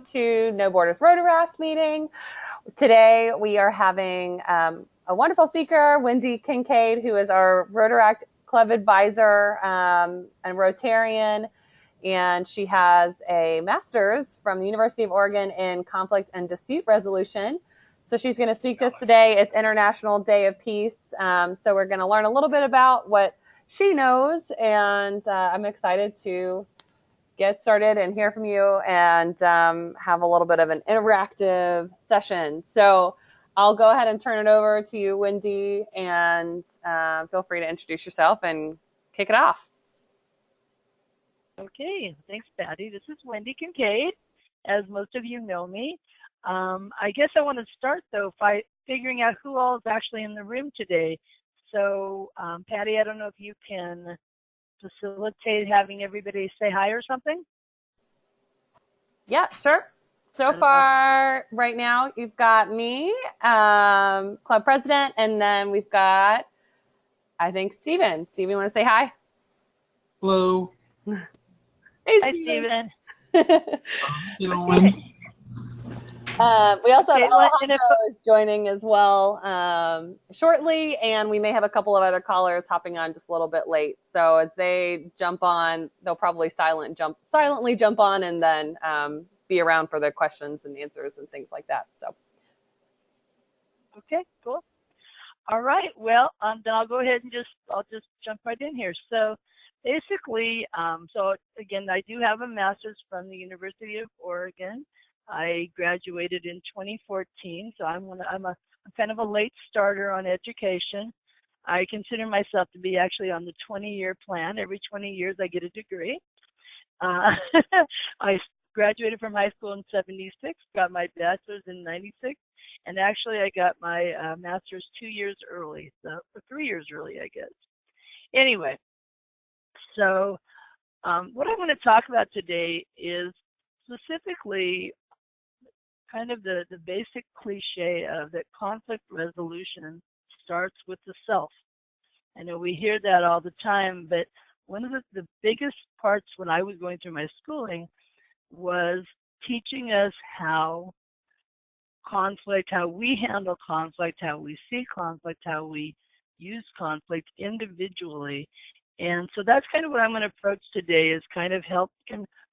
To NoBorders Rotaract meeting. Today we are having a wonderful speaker, Wendy Kincade, who is our Rotaract Club advisor and Rotarian, and she has a master's from the University of Oregon in conflict and dispute resolution. So she's going to speak to us today. It's International Day of Peace, so we're going to learn a little bit about what she knows, and I'm excited to get started and hear from you and have a little bit of an interactive session. So I'll go ahead and turn it over to you, Wendy, and feel free to introduce yourself and kick it off. Okay, thanks, Patty. This is Wendy Kincade, as most of you know me. I guess I want to start, though, by figuring out who all is actually in the room today. So, Patty, I don't know if you can facilitate having everybody say hi or something? Yeah, sure. So far, right now, you've got me, club president, and then we've got, I think, Steven. Steven, you want to say hi? Hello. Hey, hi, Steven. Okay. We also have Alejandro is joining as well shortly, and we may have a couple of other callers hopping on just a little bit late. So as they jump on, they'll probably silently jump on and then be around for the questions and answers and things like that. So. Okay, cool. All right. Well, then I'll go ahead and I'll just jump right in here. So basically, so again, I do have a master's from the University of Oregon. I graduated in 2014, so I'm kind of a late starter on education. I consider myself to be actually on the 20-year plan. Every 20 years I get a degree. I graduated from high school in 76, got my bachelor's in 96, and actually I got my master's 2 years early, so 3 years early, I guess. Anyway, so what I want to talk about today is specifically kind of the basic cliche of that conflict resolution starts with the self. I know we hear that all the time, but one of the biggest parts when I was going through my schooling was teaching us how we handle conflict, how we see conflict, how we use conflict individually. And so that's kind of what I'm going to approach today, is kind of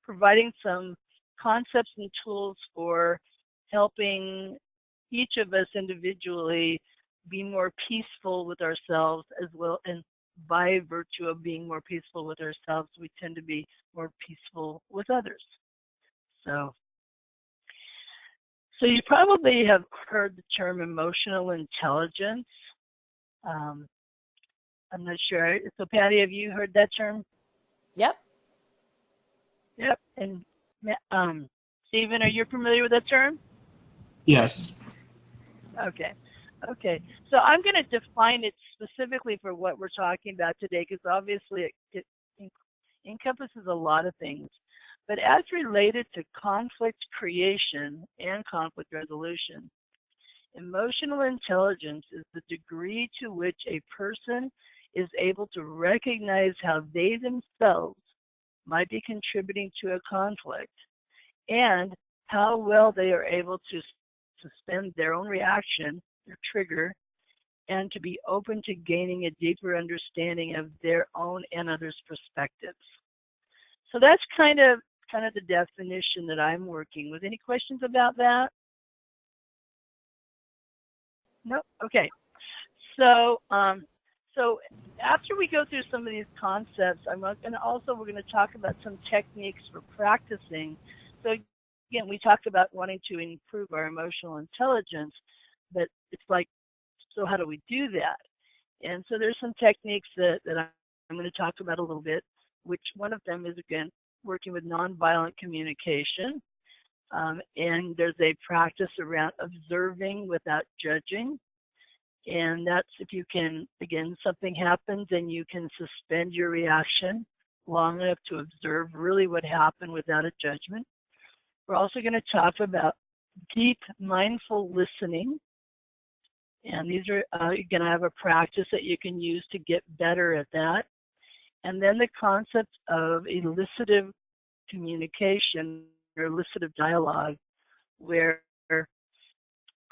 providing some concepts and tools for helping each of us individually be more peaceful with ourselves as well, and by virtue of being more peaceful with ourselves, we tend to be more peaceful with others. So you probably have heard the term emotional intelligence. I'm not sure. So Patty, have you heard that term? Yep. Yep. And Stephen, are you familiar with that term? Yes. Okay. Okay. So I'm going to define it specifically for what we're talking about today, because obviously it encompasses a lot of things. But as related to conflict creation and conflict resolution, emotional intelligence is the degree to which a person is able to recognize how they themselves might be contributing to a conflict, and how well they are able to suspend their own reaction, their trigger, and to be open to gaining a deeper understanding of their own and others' perspectives. So that's kind of the definition that I'm working with. Any questions about that? No? Okay. So after we go through some of these concepts, we're going to talk about some techniques for practicing. So again, we talked about wanting to improve our emotional intelligence, but it's like, so how do we do that? And so there's some techniques that I'm going to talk about a little bit, which one of them is, again, working with nonviolent communication. And there's a practice around observing without judging. And that's if you can, again, something happens and you can suspend your reaction long enough to observe really what happened without a judgment. We're also going to talk about deep mindful listening. And these are, again, I have a practice that you can use to get better at that. And then the concept of elicitive communication, or Elicit of Dialogue, where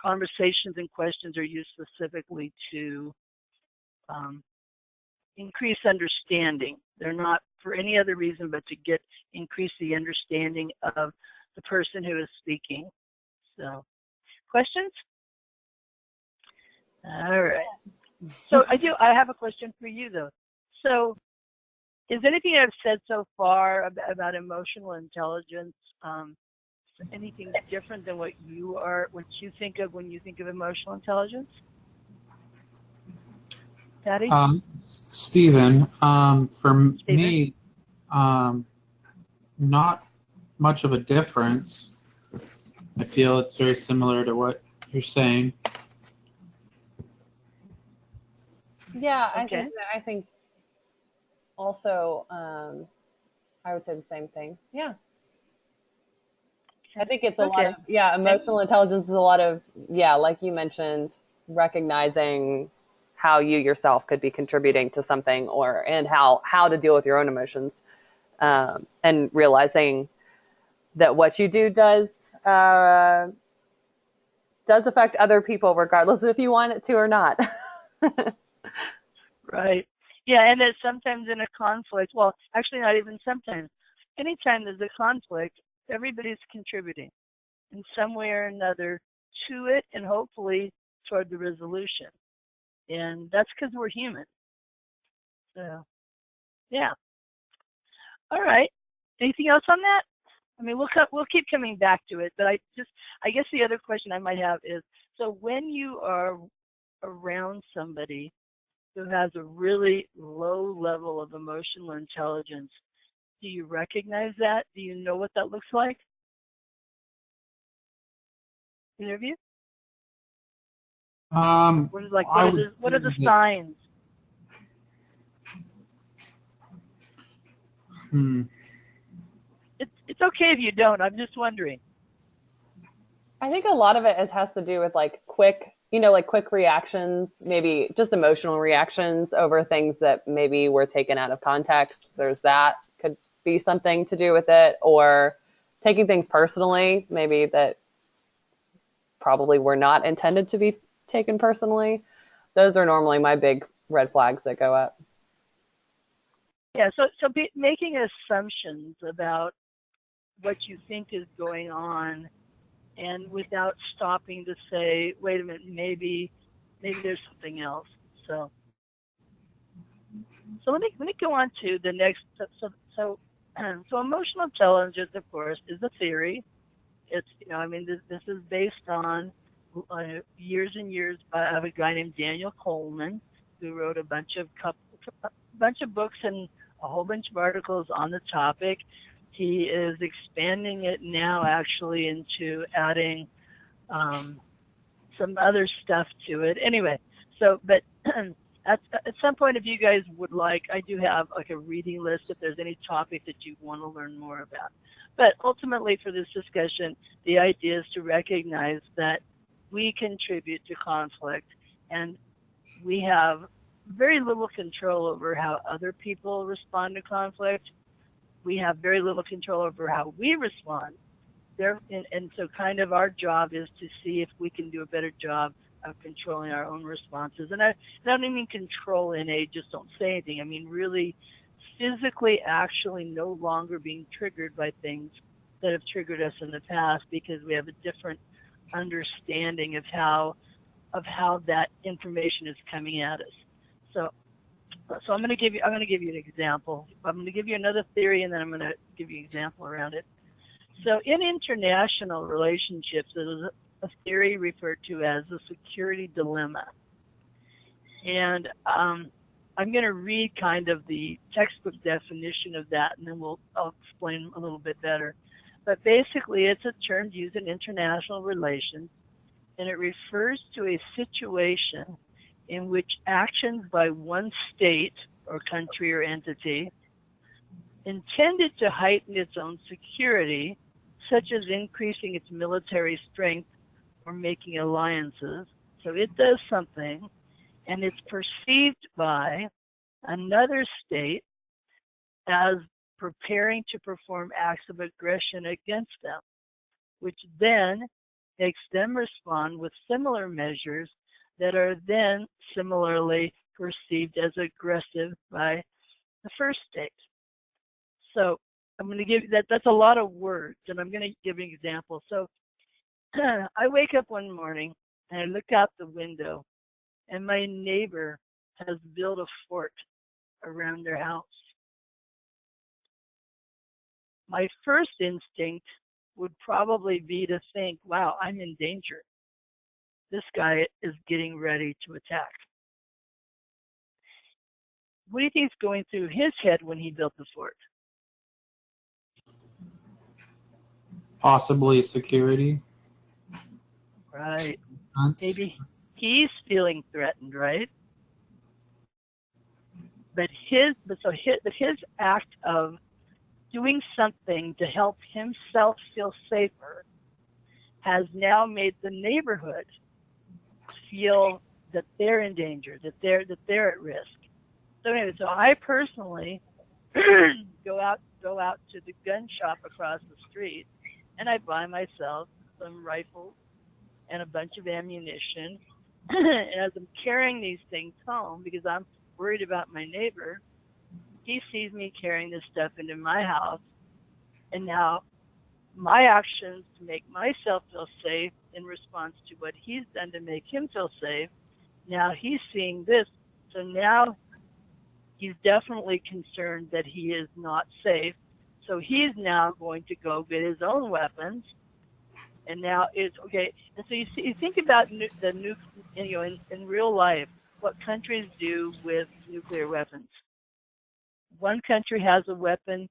conversations and questions are used specifically to increase understanding. They're not for any other reason but to increase the understanding of the person who is speaking. So, questions? All right. So I have a question for you though. So, is anything I've said so far about emotional intelligence anything different than what you think of when you think of emotional intelligence? Patty? Stephen, me, not much of a difference. I feel it's very similar to what you're saying. Yeah, Okay. I think also I would say the same thing. Yeah. I think it's a lot of, emotional intelligence is a lot of, like you mentioned, recognizing how you yourself could be contributing to something and how to deal with your own emotions, and realizing that what you do does affect other people regardless if you want it to or not. Right. Yeah, and that sometimes in a conflict, well, actually not even sometimes, anytime there's a conflict, everybody's contributing in some way or another to it and hopefully toward the resolution. And that's because we're human. So, yeah. All right. Anything else on that? I mean, we'll keep coming back to it, but I guess the other question I might have is, so when you are around somebody who has a really low level of emotional intelligence, do you recognize that? Do you know what that looks like? Either of you? What are the signs? It's okay if you don't. I'm just wondering. I think a lot of it has to do with quick reactions, maybe just emotional reactions over things that maybe were taken out of context. There's that could be something to do with it, or taking things personally, maybe that probably were not intended to be taken personally. Those are normally my big red flags that go up. Yeah, so making assumptions about what you think is going on, and without stopping to say, wait a minute, maybe there's something else. So let me go on to the next. So emotional intelligence, of course, is a theory. It's this is based on years and years of a guy named Daniel Coleman, who wrote a bunch of books and a whole bunch of articles on the topic. He is expanding it now, actually, into adding some other stuff to it. Anyway, but at some point, if you guys would like, I do have a reading list if there's any topic that you want to learn more about. But ultimately, for this discussion, the idea is to recognize that we contribute to conflict, and we have very little control over how other people respond to conflict. We have very little control over how we respond. And so kind of our job is to see if we can do a better job of controlling our own responses. And I don't mean control in just don't say anything. I mean really physically actually no longer being triggered by things that have triggered us in the past, because we have a different understanding of how that information is coming at us. So I'm going to give you an example. I'm going to give you another theory, and then I'm going to give you an example around it. So in international relationships, there's a theory referred to as the security dilemma. And I'm going to read kind of the textbook definition of that, and then I'll explain a little bit better. But basically, it's a term used in international relations, and it refers to a situation in which actions by one state or country or entity intended to heighten its own security, such as increasing its military strength or making alliances. So it does something, and it's perceived by another state as preparing to perform acts of aggression against them, which then makes them respond with similar measures that are then similarly perceived as aggressive by the first state. So I'm going to give you that's a lot of words, and I'm going to give you an example. So I wake up one morning and I look out the window, and my neighbor has built a fort around their house. My first instinct would probably be to think, wow, I'm in danger. This guy is getting ready to attack. What do you think is going through his head when he built the fort? Possibly security. Right. Maybe he's feeling threatened, right? But his act of doing something to help himself feel safer has now made the neighborhood feel that they're in danger, that they're at risk. So anyway, so I personally go out to the gun shop across the street, and I buy myself some rifles and a bunch of ammunition. And as I'm carrying these things home, because I'm worried about my neighbor, he sees me carrying this stuff into my house, and now my actions to make myself feel safe in response to what he's done to make him feel safe, now he's seeing this, so now he's definitely concerned that he is not safe, so he's now going to go get his own weapons. And now it's okay. And so you think about in real life, what countries do with nuclear weapons. One country has a weapon.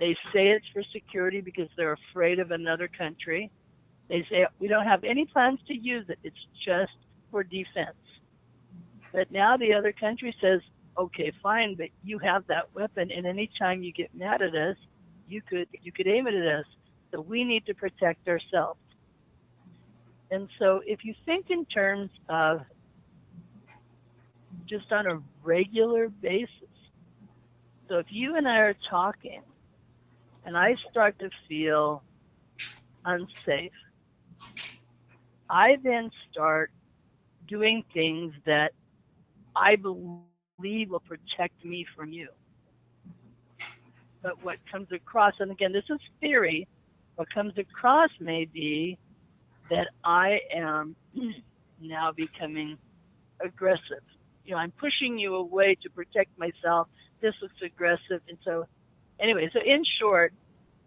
They say it's for security because they're afraid of another country. They say, we don't have any plans to use it. It's just for defense. But now the other country says, okay, fine, but you have that weapon, and anytime you get mad at us, you could aim it at us. So we need to protect ourselves. And so if you think in terms of just on a regular basis, so if you and I are talking and I start to feel unsafe, I then start doing things that I believe will protect me from you. But what comes across, and again, this is theory, what comes across may be that I am now becoming aggressive. I'm pushing you away to protect myself. This looks aggressive. And so anyway, so in short,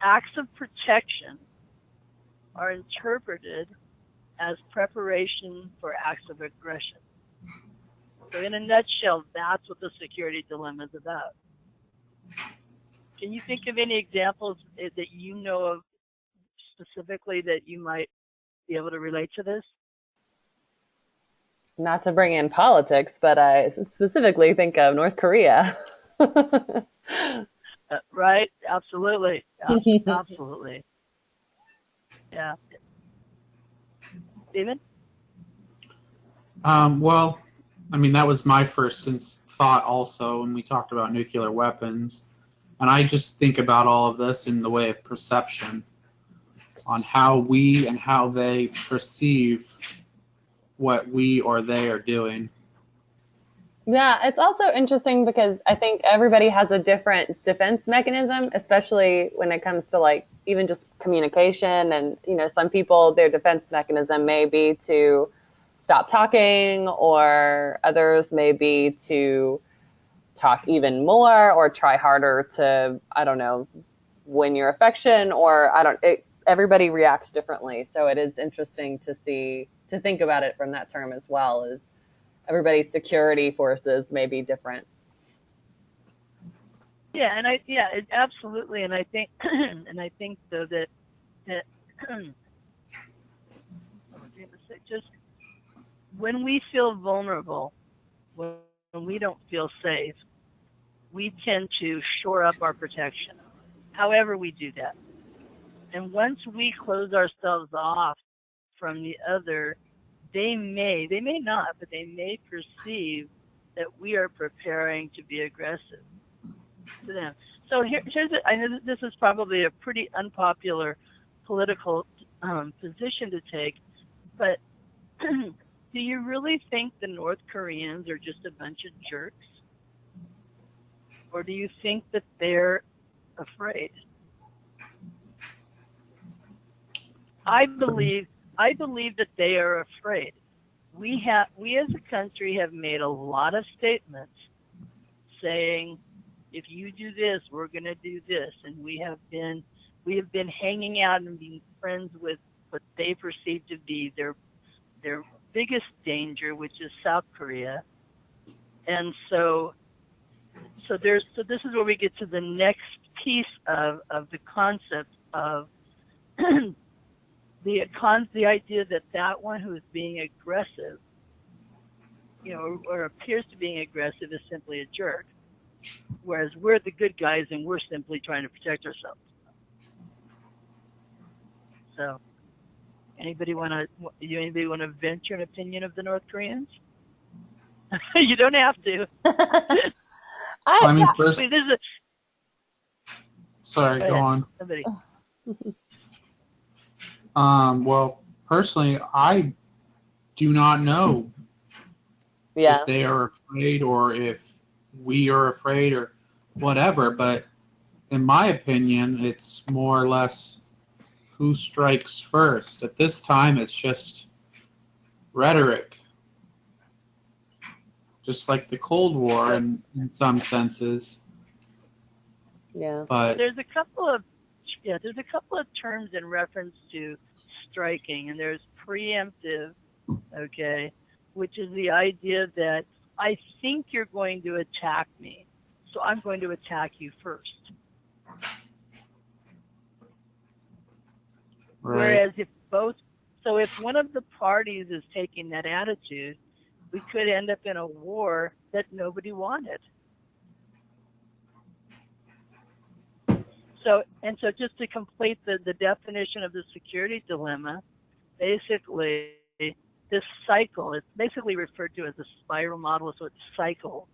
acts of protection are interpreted as preparation for acts of aggression. So in a nutshell, that's what the security dilemma is about. Can you think of any examples that you know of specifically that you might be able to relate to this? Not to bring in politics, but I specifically think of North Korea. Right? Absolutely. Absolutely. Yeah. David? Well, I mean, that was my first thought also when we talked about nuclear weapons. And I just think about all of this in the way of perception on how we and how they perceive what we or they are doing. Yeah, it's also interesting because I think everybody has a different defense mechanism, especially when it comes to like even just communication. And, some people, their defense mechanism may be to stop talking, or others may be to talk even more or try harder to, win your affection, or everybody reacts differently. So it is interesting to think about it from that term as well, as everybody's security forces may be different. Yeah, and absolutely, and I think, though that just when we feel vulnerable, when we don't feel safe, we tend to shore up our protection. However we do that, and once we close ourselves off from the other, they may not, but they may perceive that we are preparing to be aggressive to them. So I know that this is probably a pretty unpopular political position to take, but do you really think the North Koreans are just a bunch of jerks? Or do you think that they're afraid? I believe that they are afraid. We as a country have made a lot of statements saying, if you do this, we're going to do this, and we have been hanging out and being friends with what they perceive to be their biggest danger, which is South Korea. And so this is where we get to the next piece of the concept of the idea that one who is being aggressive, or appears to be aggressive, is simply a jerk, whereas we're the good guys and we're simply trying to protect ourselves. So, anybody want to venture an opinion of the North Koreans? You don't have to. I mean, first. Wait, Sorry, go on. Somebody. Well, personally, I do not know if they are afraid or if we are afraid or whatever, but in my opinion, it's more or less who strikes first. At this time, it's just rhetoric. Just like the Cold War in some senses. Yeah. But there's a couple of terms in reference to striking, and there's preemptive, okay, which is the idea that I think you're going to attack me, so I'm going to attack you first. Right. Whereas if one of the parties is taking that attitude, we could end up in a war that nobody wanted. So just to complete the definition of the security dilemma, basically this cycle, it's basically referred to as a spiral model, so it's cycle.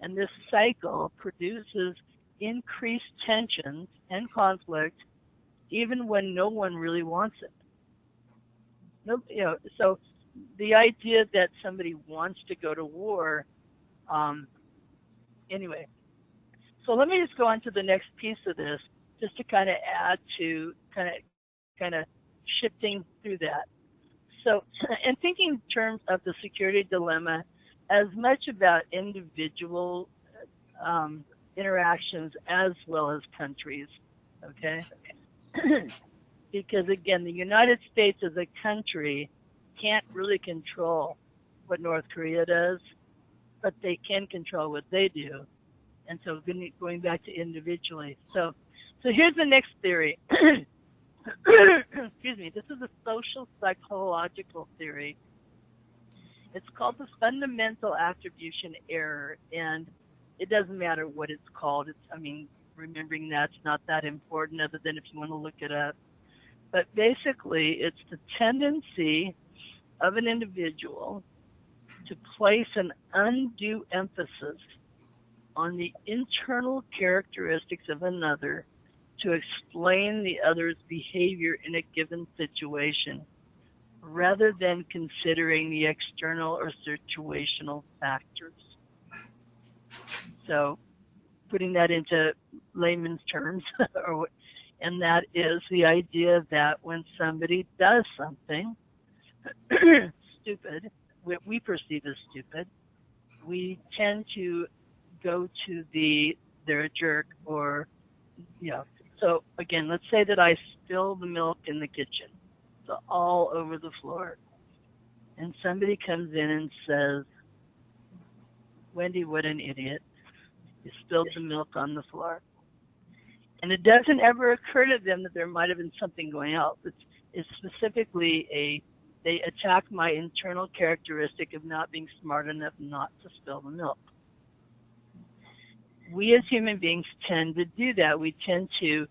And this cycle produces increased tensions and conflict even when no one really wants it. So the idea that somebody wants to go to war, anyway. So let me just go on to the next piece of this, just to kind of add to kind of shifting through that. So, and thinking in terms of the security dilemma, as much about individual interactions as well as countries, okay? Because again, the United States as a country can't really control what North Korea does, but they can control what they do. And so going back to individually. So here's the next theory. Excuse me. This is a social psychological theory. It's called the fundamental attribution error, and it doesn't matter what it's called. Remembering that's not that important other than if you want to look it up. But basically, it's the tendency of an individual to place an undue emphasis on the internal characteristics of another to explain the other's behavior in a given situation, rather than considering the external or situational factors. So, putting that into layman's terms, and that is the idea that when somebody does something stupid, what we perceive as stupid, we tend to go to they're a jerk, or, So again, let's say that I spill the milk in the kitchen, so all over the floor, and somebody comes in and says, "Wendy, what an idiot. You spilled the milk on the floor." And it doesn't ever occur to them that there might have been something going else. It's specifically they attack my internal characteristic of not being smart enough not to spill the milk. We as human beings tend to do that. We tend to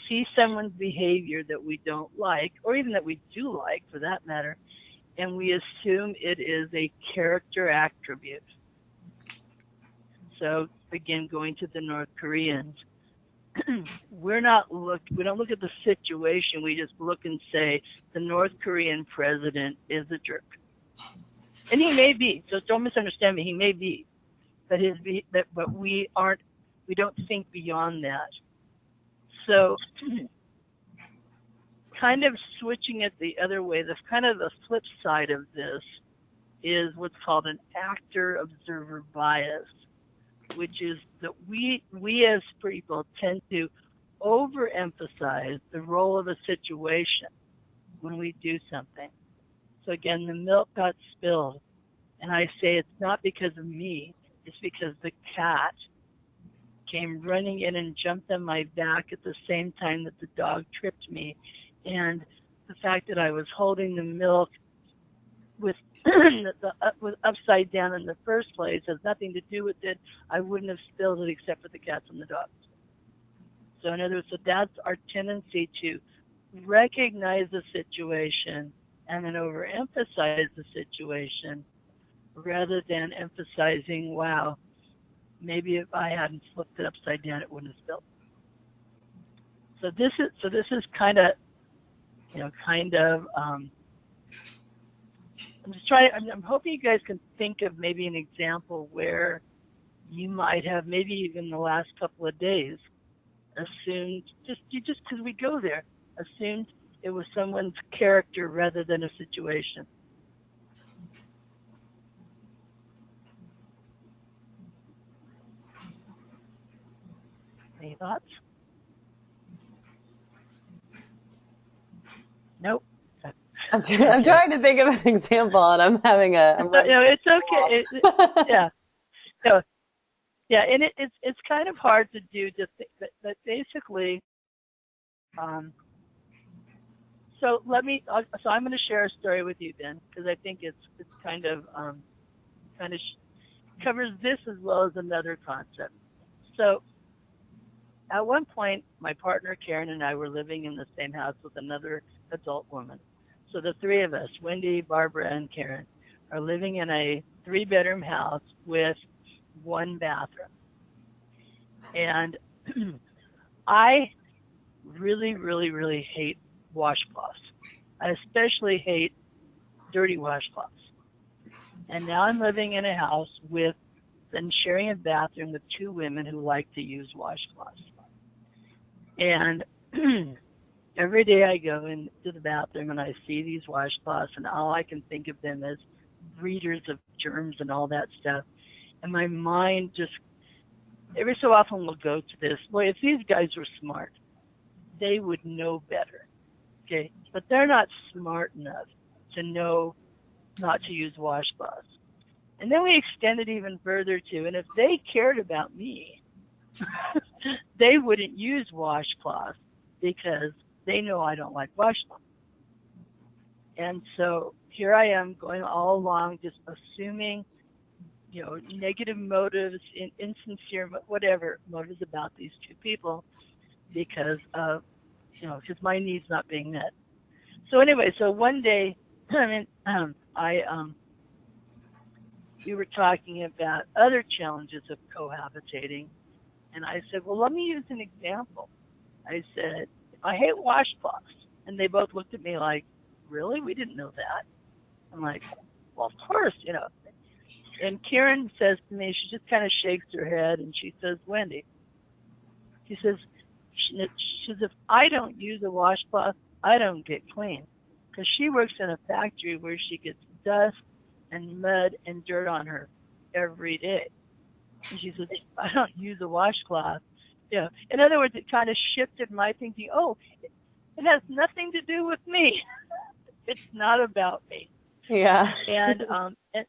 see someone's behavior that we don't like, or even that we do like for that matter, and we assume it is a character attribute. So again, going to the North Koreans, we don't look at the situation. We just look and say the North Korean president is a jerk, and he may be. So don't misunderstand me. He may be, but we aren't. We don't think beyond that. So, kind of switching it the other way. The kind of the flip side of this is what's called an actor-observer bias, which is that we as people tend to overemphasize the role of a situation when we do something. So again, the milk got spilled, and I say it's not because of me, it's because the cat came running in and jumped on my back at the same time that the dog tripped me, and the fact that I was holding the milk with with upside down in the first place has nothing to do with it. I wouldn't have spilled it except for the cats and the dogs. So in other words, so that's our tendency to recognize the situation and then overemphasize the situation rather than emphasizing, wow, maybe if I hadn't flipped it upside down, it wouldn't have spilled. So this is kind of, I'm hoping you guys can think of maybe an example where you might have, maybe even the last couple of days, assumed, just because we go there, assumed it was someone's character rather than a situation. Any thoughts? Nope. I'm trying to think of an example, and I'm having a. It's okay. Yeah. So, yeah, and it's kind of hard to do. But basically, so So I'm going to share a story with you then, because I think it's kind of covers this as well as another concept. So, at one point, my partner Karen and I were living in the same house with another adult woman. So the three of us, Wendy, Barbara, and Karen, are living in a 3-bedroom house with 1 bathroom. And I really, really, really hate washcloths. I especially hate dirty washcloths. And now I'm living in a house and sharing a bathroom with 2 women who like to use washcloths. And every day I go into the bathroom and I see these washcloths, and all I can think of them as breeders of germs and all that stuff. And my mind just, every so often will go to this. Boy, if these guys were smart, they would know better. Okay? But they're not smart enough to know not to use washcloths. And then we extend it even further to, and if they cared about me, they wouldn't use washcloths because they know I don't like washcloths. And so here I am going all along just assuming, negative motives, insincere, whatever motives about these 2 people because of, because my needs not being met. So anyway, so one day, we were talking about other challenges of cohabitating, and I said, well, let me use an example. I said, I hate washcloths. And they both looked at me like, really? We didn't know that. I'm like, well, of course, And Karen says to me, she just kind of shakes her head, and she says, Wendy, she says, if I don't use a washcloth, I don't get clean. Because she works in a factory where she gets dust and mud and dirt on her every day. And she says, I don't use a washcloth. In other words, it kind of shifted my thinking, it has nothing to do with me. It's not about me. Yeah. And it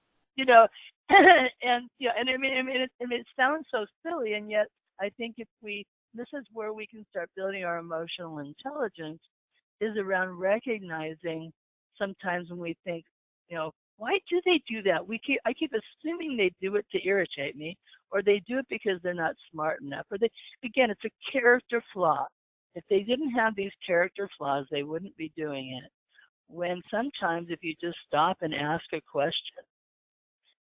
sounds so silly, and yet I think this is where we can start building our emotional intelligence, is around recognizing sometimes when we think, why do they do that? I keep assuming they do it to irritate me, or they do it because they're not smart enough, or again, it's a character flaw. If they didn't have these character flaws, they wouldn't be doing it. When sometimes if you just stop and ask a question,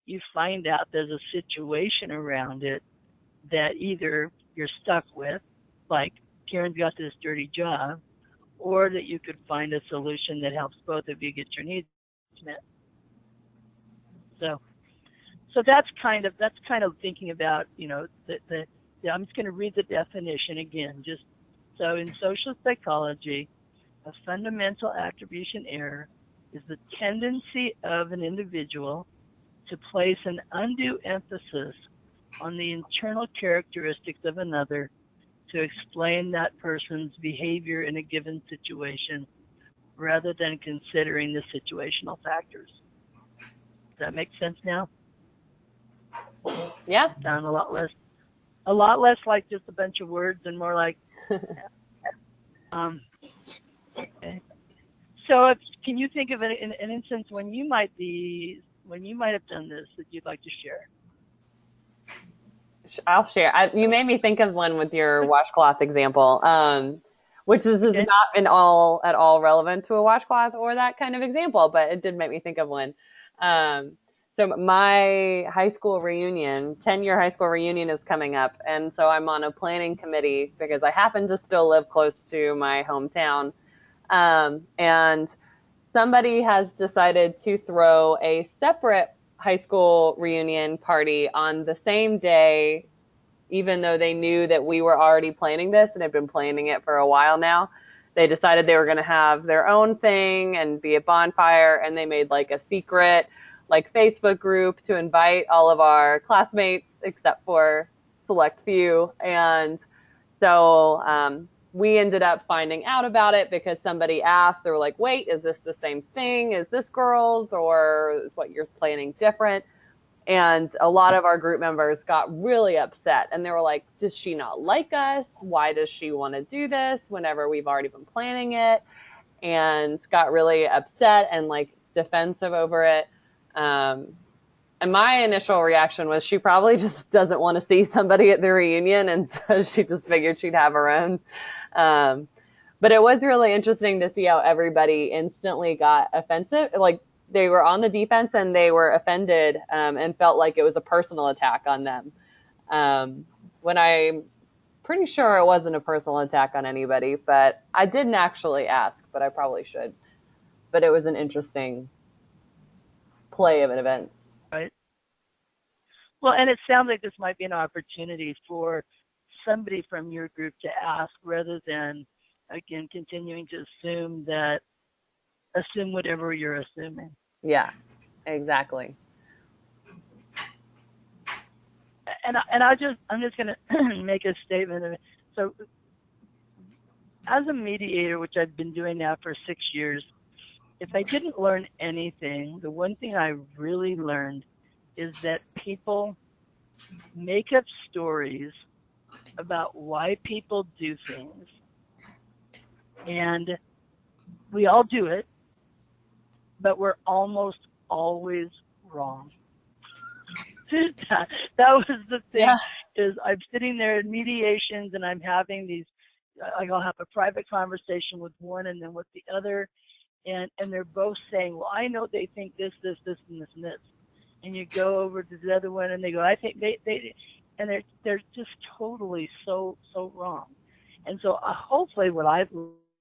you find out there's a situation around it that either you're stuck with, like Karen's got this dirty job, or that you could find a solution that helps both of you get your needs met. So that's kind of thinking about, you know, I'm just going to read the definition again. Just so in social psychology, a fundamental attribution error is the tendency of an individual to place an undue emphasis on the internal characteristics of another to explain that person's behavior in a given situation, rather than considering the situational factors. Does that make sense now? Yeah. Sound a lot less like just a bunch of words and more like. Okay. So, can you think of an instance when you might have done this that you'd like to share? I'll share. You made me think of one with your washcloth example, which is Okay. not at all relevant to a washcloth or that kind of example, but it did make me think of one. So my high school reunion, 10-year high school reunion is coming up, and so I'm on a planning committee because I happen to still live close to my hometown, and somebody has decided to throw a separate high school reunion party on the same day, even though they knew that we were already planning this and had been planning it for a while now. They decided they were going to have their own thing and be a bonfire, and they made like a secret like Facebook group to invite all of our classmates except for select few. And so we ended up finding out about it because somebody asked. They were like, wait, is this the same thing? Is this girls, or is what you're planning different? And a lot of our group members got really upset, and they were like, does she not like us? Why does she want to do this whenever we've already been planning it? And got really upset and like defensive over it. And my initial reaction was she probably just doesn't want to see somebody at the reunion, and so she just figured she'd have her own. But it was really interesting to see how everybody instantly got offensive. Like they were on the defense and they were offended, and felt like it was a personal attack on them. When I'm pretty sure it wasn't a personal attack on anybody, but I didn't actually ask, but I probably should. But it was an interesting play of an event. Right. Well, and it sounds like this might be an opportunity for somebody from your group to ask, rather than, again, continuing to assume whatever you're assuming. Yeah, exactly. And I'm just going to make a statement of it. So, as a mediator, which I've been doing now for 6 years, if I didn't learn anything, the one thing I really learned is that people make up stories about why people do things, and we all do it, but we're almost always wrong. that was the thing. Yeah. Is I'm sitting there in mediations and I'm having these, I'll have a private conversation with one and then with the other, and they're both saying, well, I know they think this, and this, and this. And you go over to the other one and they go, I think they and they're just totally so wrong. And so hopefully what I've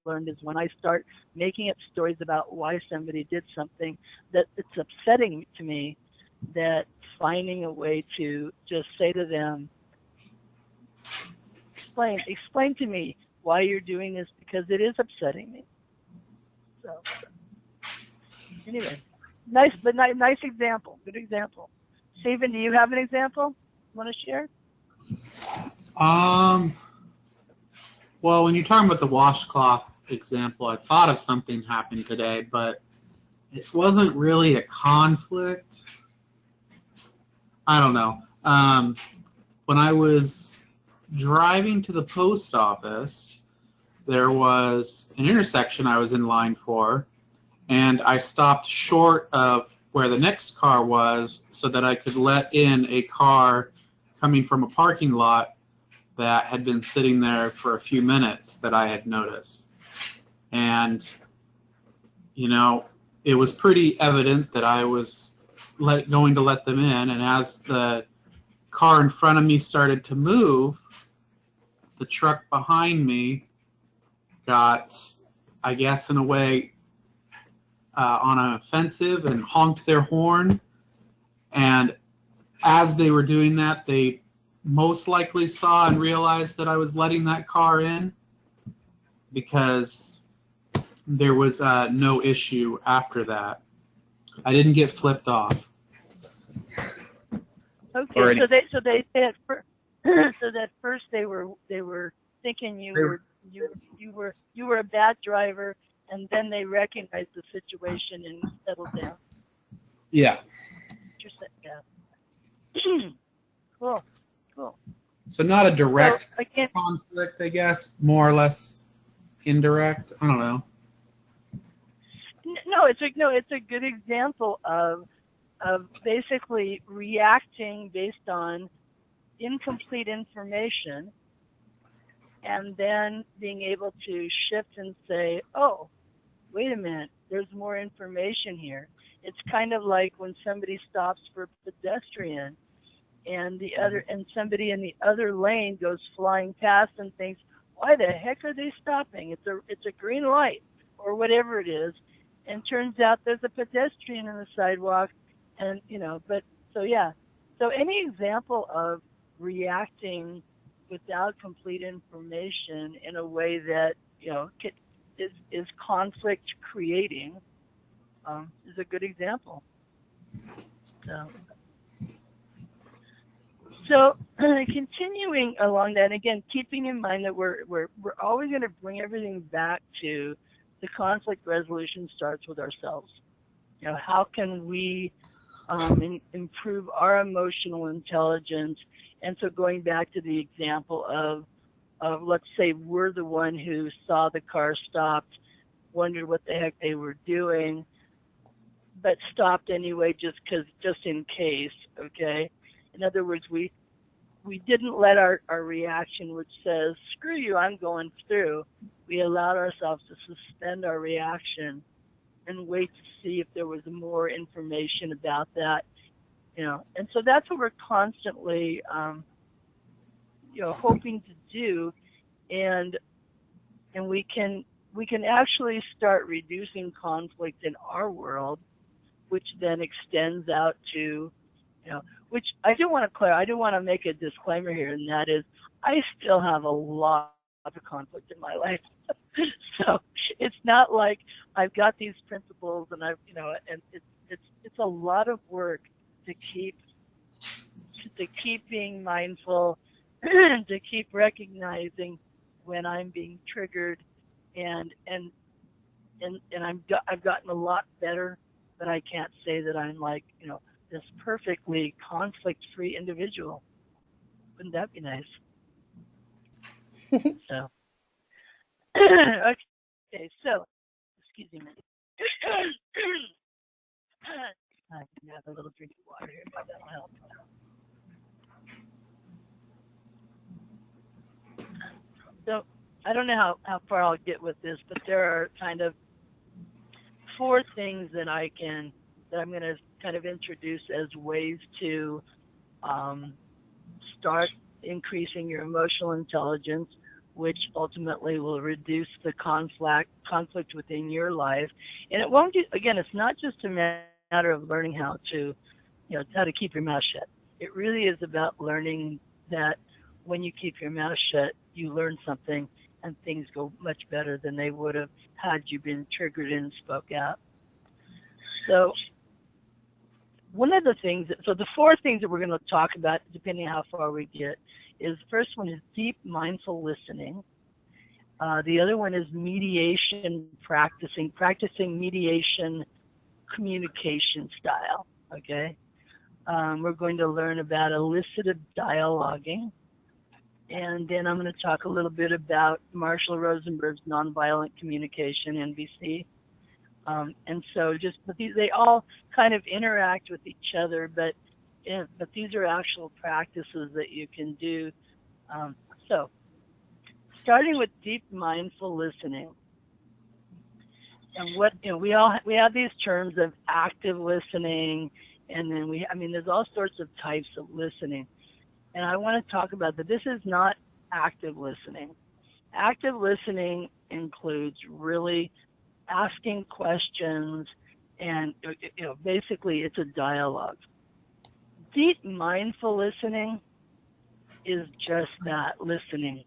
learned is when I start making up stories about why somebody did something that it's upsetting to me, that finding a way to just say to them, explain to me why you're doing this, because it is upsetting me. So anyway, nice example, good example. Stephen, do you have an example you want to share? Well, when you're talking about the washcloth example, I thought of something happened today, but it wasn't really a conflict. I don't know. When I was driving to the post office, there was an intersection I was in line for, and I stopped short of where the next car was so that I could let in a car coming from a parking lot that had been sitting there for a few minutes that I had noticed. And, you know, it was pretty evident that I was going to let them in, and as the car in front of me started to move, the truck behind me got, I guess in a way, on an offensive and honked their horn. And as they were doing that, they most likely saw and realized that I was letting that car in, because there was no issue after that. I didn't get flipped off. Okay, so they said so that first they were thinking you were a bad driver, and then they recognized the situation and settled down. Yeah. Yeah. Cool. So not a direct so, conflict, I guess, more or less indirect. I don't know. No, it's a good example of basically reacting based on incomplete information, and then being able to shift and say, oh, wait a minute, there's more information here. It's kind of like when somebody stops for a pedestrian, and somebody in the other lane goes flying past and thinks, why the heck are they stopping? It's a green light, or whatever it is, and turns out there's a pedestrian in the sidewalk, and so any example of reacting without complete information in a way that is conflict creating is a good example. So continuing along that, again, keeping in mind that we're always going to bring everything back to the conflict resolution starts with ourselves. How can we improve our emotional intelligence? And so going back to the example of let's say we're the one who saw the car stopped, wondered what the heck they were doing, but stopped anyway just in case, okay? In other words, we didn't let our reaction, which says, screw you, I'm going through. We allowed ourselves to suspend our reaction and wait to see if there was more information about that. And so that's what we're constantly, hoping to do, and we can actually start reducing conflict in our world, which then extends out to, which I do want to make a disclaimer here, and that is, I still have a lot of conflict in my life. So it's not like I've got these principles and and it's a lot of work to keep being mindful, to keep recognizing when I'm being triggered, and I've gotten a lot better, but I can't say that I'm like, this perfectly conflict-free individual. Wouldn't that be nice? So, okay, so, excuse me. I can have a little drink of water here, but that'll help. So, I don't know how far I'll get with this, but there are kind of 4 things that I'm going to kind of introduce as ways to start increasing your emotional intelligence, which ultimately will reduce the conflict within your life. And it won't again, it's not just a matter of learning how to keep your mouth shut. It really is about learning that when you keep your mouth shut, you learn something and things go much better than they would have had you been triggered and spoke out. So one of the things, so the 4 things that we're going to talk about, depending on how far we get, is the first one is deep mindful listening. The other one is mediation practicing mediation communication style, okay? We're going to learn about elicit of dialoguing. And then I'm going to talk a little bit about Marshall Rosenberg's Nonviolent Communication, NVC. And so but they all kind of interact with each other, but these are actual practices that you can do. So starting with deep mindful listening. And we have these terms of active listening, and then there's all sorts of types of listening. And I want to talk about that. This is not active listening. Active listening includes really asking questions, and basically it's a dialogue. Deep mindful listening is just that, listening.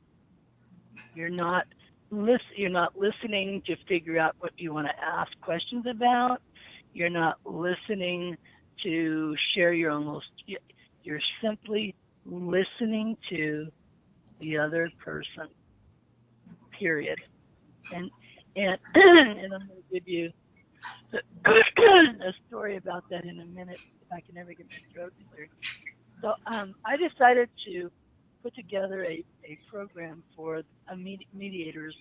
You're not listening to figure out what you want to ask questions about. You're not listening to share your own. You're simply listening to the other person. Period. And I'm going to give you a story about that in a minute if I can ever get my throat cleared. So I decided to put together a program for mediators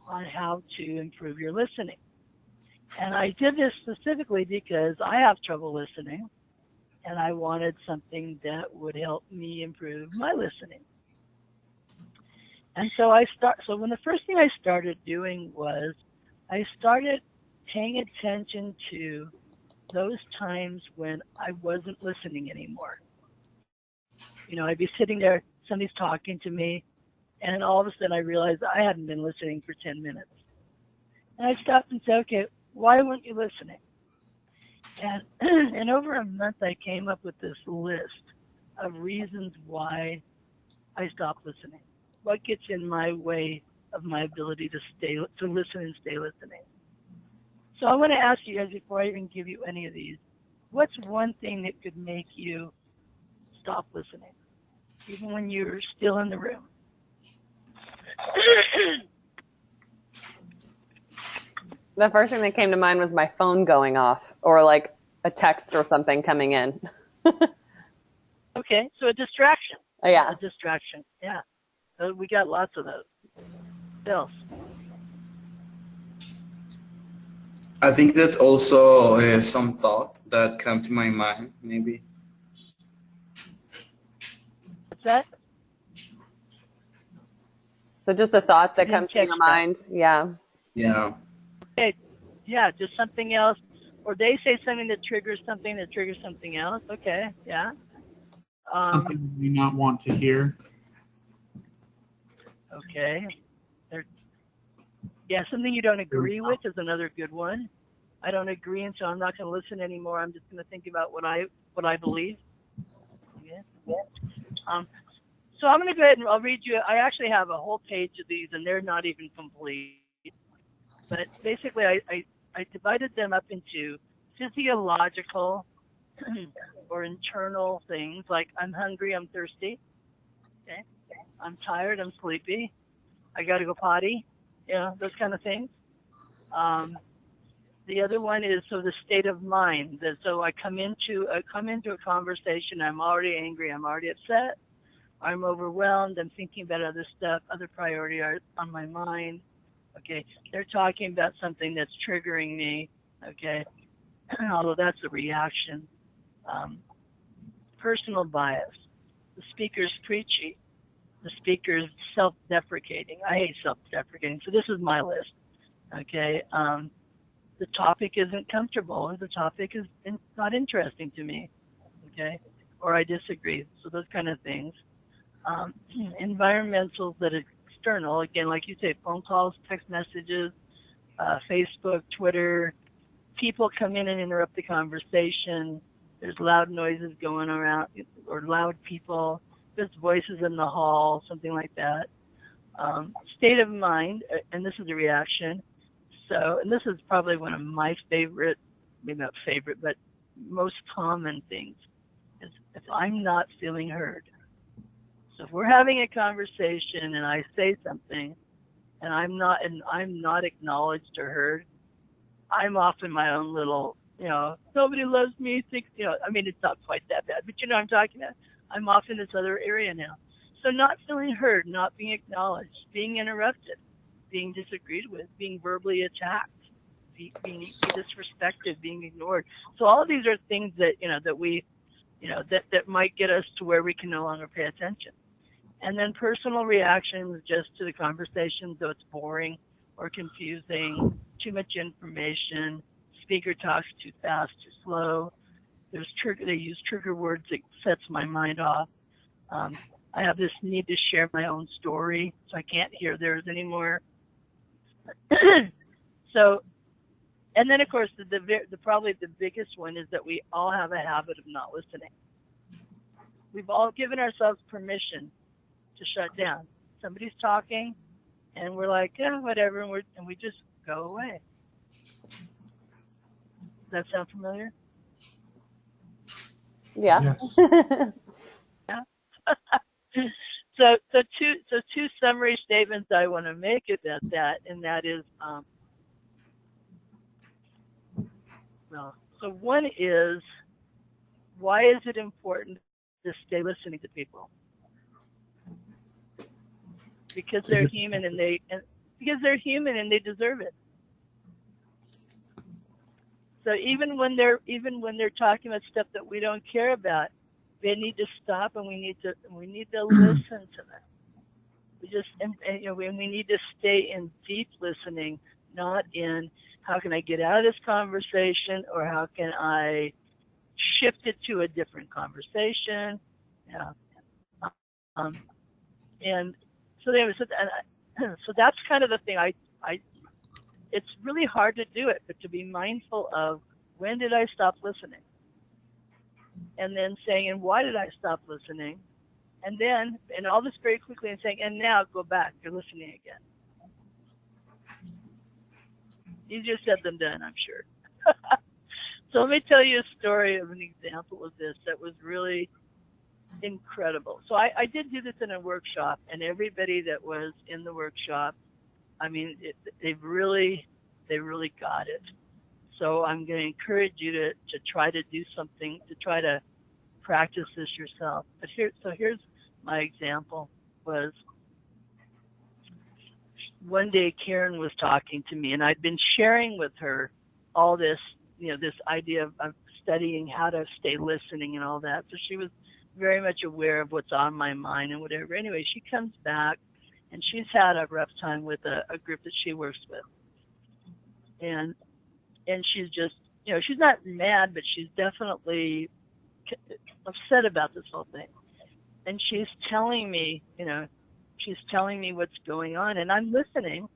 on how to improve your listening. And I did this specifically because I have trouble listening, and I wanted something that would help me improve my listening. And so when the first thing I started doing was I started paying attention to those times when I wasn't listening anymore. I'd be sitting there, somebody's talking to me, and all of a sudden I realized I hadn't been listening for 10 minutes. And I stopped and said, okay, why weren't you listening? And over a month I came up with this list of reasons why I stopped listening. What gets in my way of my ability to listen and stay listening? So I want to ask you guys, before I even give you any of these, what's one thing that could make you stop listening, even when you're still in the room? The first thing that came to mind was my phone going off, or like a text or something coming in. Okay, so a distraction. Oh, yeah. A distraction, yeah. So we got lots of those. What else? I think that also some thought that come to my mind, maybe. What's that? So just a thought that comes to your mind. Yeah. Yeah. Okay. Yeah, just something else. Or they say something that triggers something else. Okay, yeah. Something you not want to hear. Okay. Yeah, something you don't agree with is another good one. I don't agree, and so I'm not going to listen anymore. I'm just going to think about what I believe. Yeah. So I'm going to go ahead and I'll read you. I actually have a whole page of these, and they're not even complete. But basically, I divided them up into physiological or internal things, like I'm hungry, I'm thirsty. Okay. I'm tired, I'm sleepy. I got to go potty. Those kind of things. The other one is the state of mind. So I come into a conversation, I'm already angry, I'm already upset, I'm overwhelmed, I'm thinking about other stuff, other priorities are on my mind. Okay, they're talking about something that's triggering me. Okay, although that's a reaction. Personal bias. The speaker's preachy. The speaker's self-deprecating. I hate self-deprecating, so this is my list. Okay, the topic isn't comfortable, or the topic is not interesting to me. Okay, or I disagree. So those kind of things. Environmentals that are external, again, like you say, phone calls, text messages, Facebook, Twitter. People come in and interrupt the conversation. There's loud noises going around, or loud people. There's voices in the hall, something like that. State of mind, and this is a reaction. So, and this is probably one of my favorite, maybe not favorite, but most common things, is if I'm not feeling heard. So if we're having a conversation and I say something and I'm not acknowledged or heard, I'm off in my own little, nobody loves me, I mean, it's not quite that bad, but you know what I'm talking about. I'm off in this other area now. So not feeling heard, not being acknowledged, being interrupted, being disagreed with, being verbally attacked, being disrespected, being ignored. So all of these are things that, that might get us to where we can no longer pay attention. And then personal reactions just to the conversation, though it's boring or confusing, too much information, speaker talks too fast, too slow. They use trigger words that sets my mind off. I have this need to share my own story, so I can't hear theirs anymore. So, and then of course, probably the biggest one is that we all have a habit of not listening. We've all given ourselves permission to shut down. Somebody's talking, and we're like, yeah, whatever, and we just go away. Does that sound familiar? Yeah. Yes. Yeah. So two summary statements I want to make about that, and that is, so one is, why is it important to stay listening to people? Because they're human, and they deserve it. So even when they're talking about stuff that we don't care about, they need to stop, and we need to listen to them. We need to stay in deep listening, not in how can I get out of this conversation, or how can I shift it to a different conversation. Yeah. And so so that's kind of the thing. It's really hard to do it, but to be mindful of, when did I stop listening? And then saying, and why did I stop listening? And all this very quickly, and saying, and now go back, you're listening again. Easier said than done, I'm sure. So let me tell you a story of an example of this that was really incredible. So I did do this in a workshop, and everybody that was in the workshop, I mean, they really got it. So I'm going to encourage you to try to do something, to try to practice this yourself. But here's my example. Was one day Karen was talking to me, and I'd been sharing with her all this, this idea of studying how to stay listening and all that. So she was very much aware of what's on my mind and whatever. Anyway, she comes back, and she's had a rough time with a group that she works with. And she's just, she's not mad, but she's definitely upset about this whole thing. And she's telling me, what's going on, and I'm listening.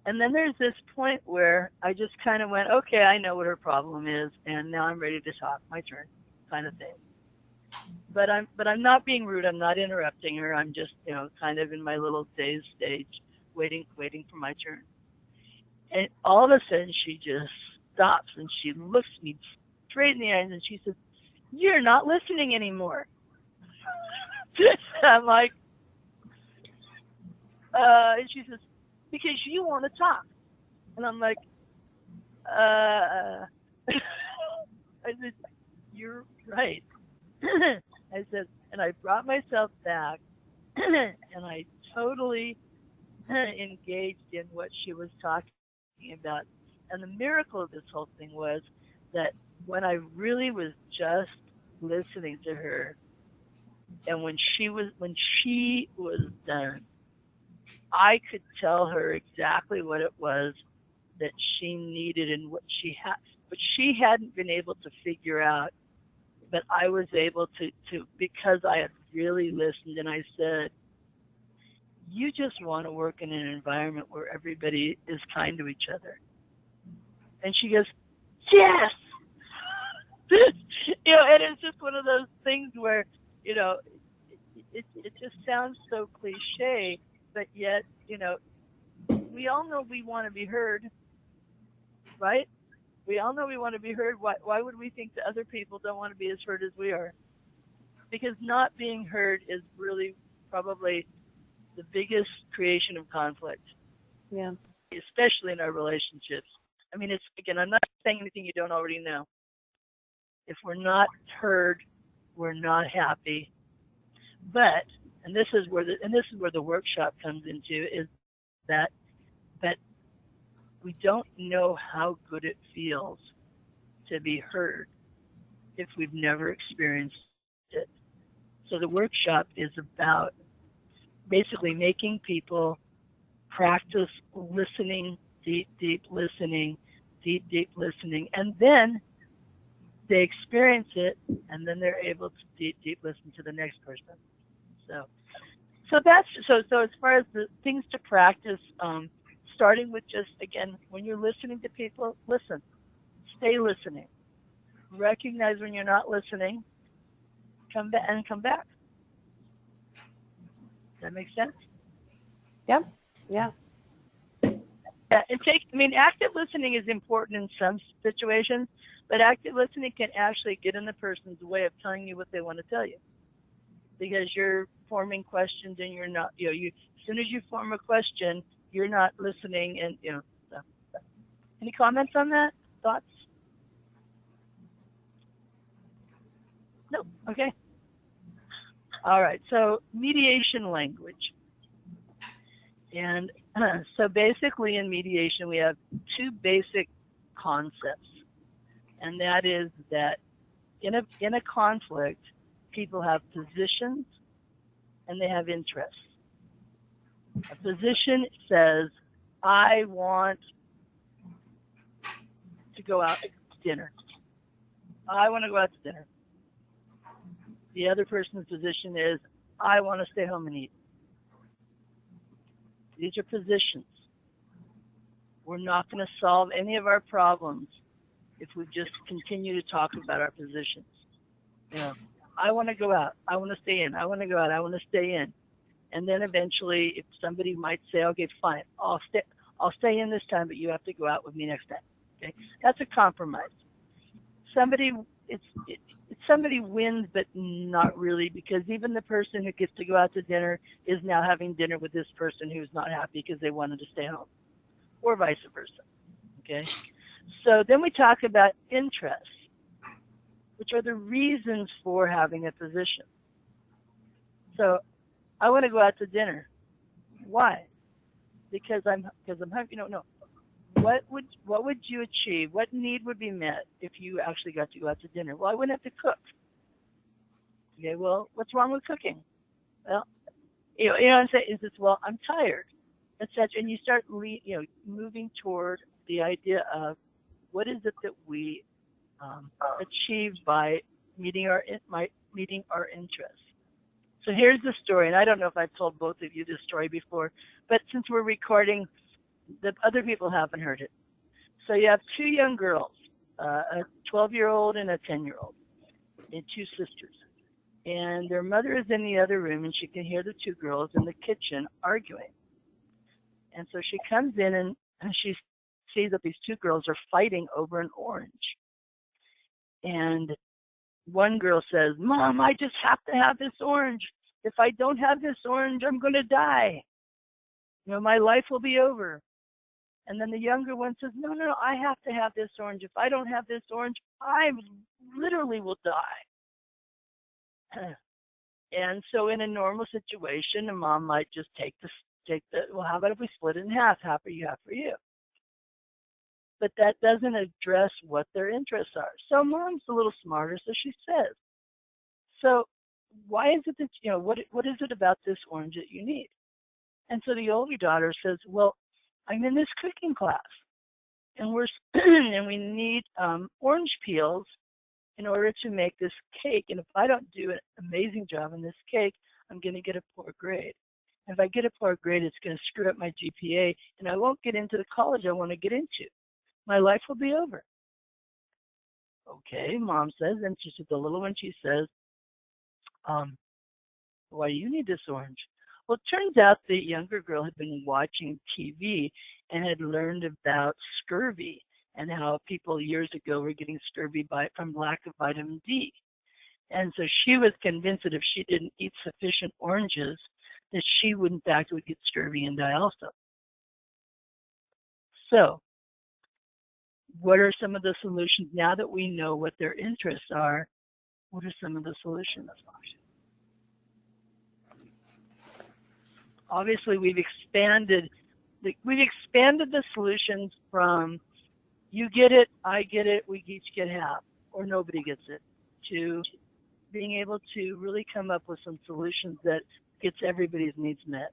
And then there's this point where I just kind of went, okay, I know what her problem is, and now I'm ready to talk, my turn, kind of thing. But I'm not being rude. I'm not interrupting her. I'm just, kind of in my little dazed stage, waiting for my turn. And all of a sudden, she just stops, and she looks me straight in the eyes, and she says, "You're not listening anymore." I'm like, and she says, "Because you want to talk." And I'm like, I said, "You're right." I said, and I brought myself back, and I totally engaged in what she was talking about. And the miracle of this whole thing was that when I really was just listening to her, and when she was done, I could tell her exactly what it was that she needed and what she hadn't been able to figure out. But I was able to because I had really listened, and I said, "You just want to work in an environment where everybody is kind to each other." And she goes, "Yes." And it's just one of those things where, it just sounds so cliche, but yet, we all know we want to be heard, right? We all know we want to be heard. Why would we think that other people don't want to be as heard as we are? Because not being heard is really probably the biggest creation of conflict. Yeah. Especially in our relationships. I mean, I'm not saying anything you don't already know. If we're not heard, we're not happy. But, and this is where the workshop comes into, is that we don't know how good it feels to be heard if we've never experienced it. So the workshop is about basically making people practice listening, deep listening, deep listening, and then they experience it, and then they're able to deep listen to the next person. So that's so as far as the things to practice, starting with just, again, when you're listening to people, listen, stay listening, recognize when you're not listening, come back. Does that make sense? Yep. Yeah. Yeah, active listening is important in some situations, but active listening can actually get in the person's way of telling you what they want to tell you, because you're forming questions and you're not, as soon as you form a question, you're not listening, and so. Any comments on that? Thoughts? No. Okay. All right. So mediation language. And so basically in mediation, we have two basic concepts. And that is that in a conflict, people have positions and they have interests. A position says, I want to go out to dinner. I want to go out to dinner. The other person's position is, I want to stay home and eat. These are positions. We're not going to solve any of our problems if we just continue to talk about our positions. I want to go out. I want to stay in. I want to go out. I want to stay in. And then eventually, if somebody might say, okay, fine, I'll stay in this time, but you have to go out with me next time. Okay, that's a compromise. Somebody wins, but not really, because even the person who gets to go out to dinner is now having dinner with this person who's not happy because they wanted to stay home, or vice versa. Okay, so then we talk about interests, which are the reasons for having a position. So I want to go out to dinner. Why? Because I'm hungry. No. What would you achieve? What need would be met if you actually got to go out to dinner? Well, I wouldn't have to cook. Okay, well, what's wrong with cooking? Well, you know what I'm saying is this, well, I'm tired, etc. And you start moving toward the idea of what is it that we achieve by meeting our interests. So here's the story, and I don't know if I've told both of you this story before, but since we're recording, the other people haven't heard it. So you have two young girls, a 12-year-old and a 10-year-old, and two sisters. And their mother is in the other room, and she can hear the two girls in the kitchen arguing. And so she comes in, and she sees that these two girls are fighting over an orange. And one girl says, Mom, I just have to have this orange. If I don't have this orange, I'm going to die. My life will be over. And then the younger one says, no, I have to have this orange. If I don't have this orange, I literally will die. And so in a normal situation, a mom might just take the, well, how about if we split it in half for you, half for you? But that doesn't address what their interests are. So mom's a little smarter, so she says, so why is it that, what is it about this orange that you need? And so the older daughter says, well, I'm in this cooking class, and and we need orange peels in order to make this cake. And if I don't do an amazing job in this cake, I'm going to get a poor grade. And if I get a poor grade, it's going to screw up my GPA, and I won't get into the college I want to get into. My life will be over. Okay, mom says, and she said, the little one, she says, why do you need this orange? Well, it turns out the younger girl had been watching TV and had learned about scurvy and how people years ago were getting scurvy from lack of vitamin D. And so she was convinced that if she didn't eat sufficient oranges, that she would, in fact, would get scurvy and die also. So what are some of the solutions? Now that we know what their interests are, what are some of the solutions? Obviously, we've expanded the solutions from you get it, I get it, we each get half, or nobody gets it, to being able to really come up with some solutions that gets everybody's needs met.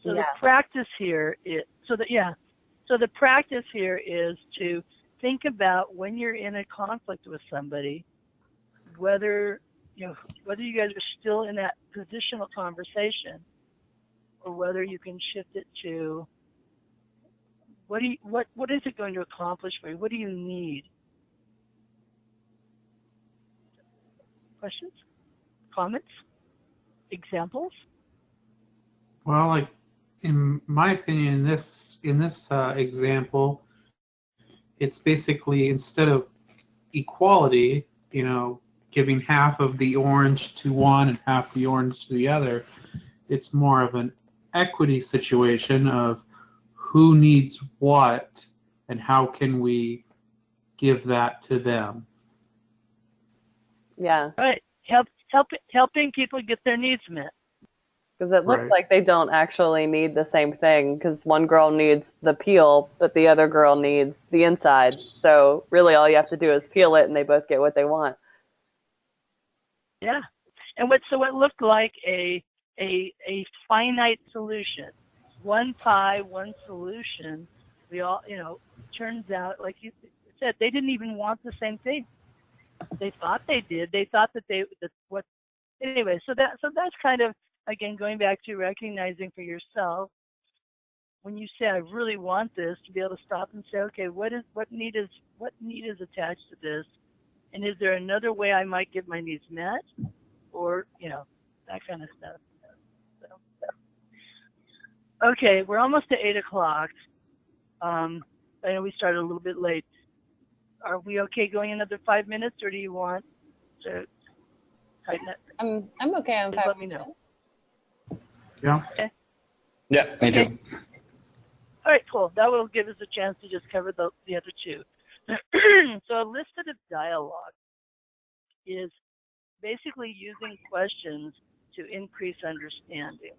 So the practice here is the practice here is to think about when you're in a conflict with somebody, whether whether you guys are still in that positional conversation, or whether you can shift it to what is it going to accomplish for you? What do you need? Questions? Comments? Examples? Well, like in my opinion, in this example, it's basically, instead of equality, giving half of the orange to one and half the orange to the other, it's more of an equity situation of who needs what and how can we give that to them. Yeah. Right. Helping people get their needs met. Because it looks like they don't actually need the same thing, because one girl needs the peel, but the other girl needs the inside. So really all you have to do is peel it and they both get what they want. Yeah. And what looked like a finite solution. One pie, one solution. We all, turns out, like you said, they didn't even want the same thing. They thought they did. They thought anyway, so that's kind of, again, going back to recognizing for yourself, when you say, I really want this, to be able to stop and say, okay, what need is attached to this? And is there another way I might get my needs met? Or, that kind of stuff. So. Okay, we're almost to 8 o'clock. I know we started a little bit late. Are we okay going another 5 minutes, or do you want to tighten it? I'm okay on 5 minutes. Let me know. Yeah. Okay. Yeah, me too. All right, cool. That will give us a chance to just cover the other two. So Elicit of Dialogue is basically using questions to increase understanding.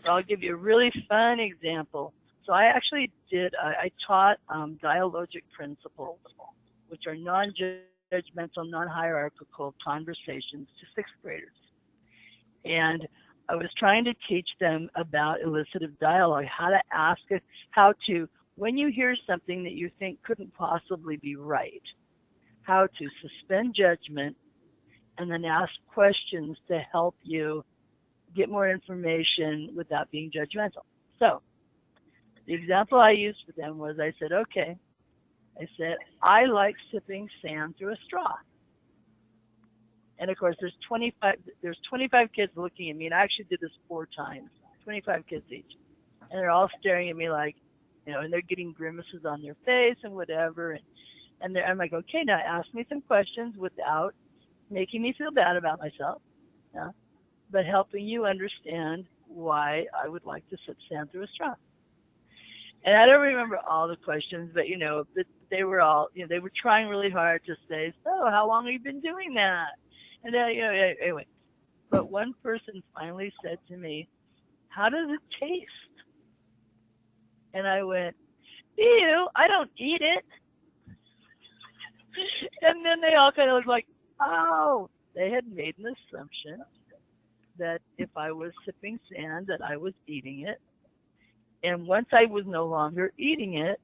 So I'll give you a really fun example. So I actually I taught dialogic principles, which are non-judgmental, non-hierarchical conversations to 6th graders. And I was trying to teach them about elicit of dialogue, how to, when you hear something that you think couldn't possibly be right, how to suspend judgment and then ask questions to help you get more information without being judgmental. So the example I used for them was, I said, okay, I like sipping sand through a straw. And of course, there's 25 kids looking at me, and I actually did this 4 times, 25 kids each. And they're all staring at me like, and they're getting grimaces on their face and whatever. And I'm like, okay, now ask me some questions without making me feel bad about myself, but helping you understand why I would like to sip sand through a straw. And I don't remember all the questions, but they were all, they were trying really hard to say, so how long have you been doing that? And then, anyway, but one person finally said to me, how does it taste? And I went, ew, I don't eat it. And then they all kind of was like, oh, they had made an assumption that if I was sipping sand, that I was eating it. And once I was no longer eating it,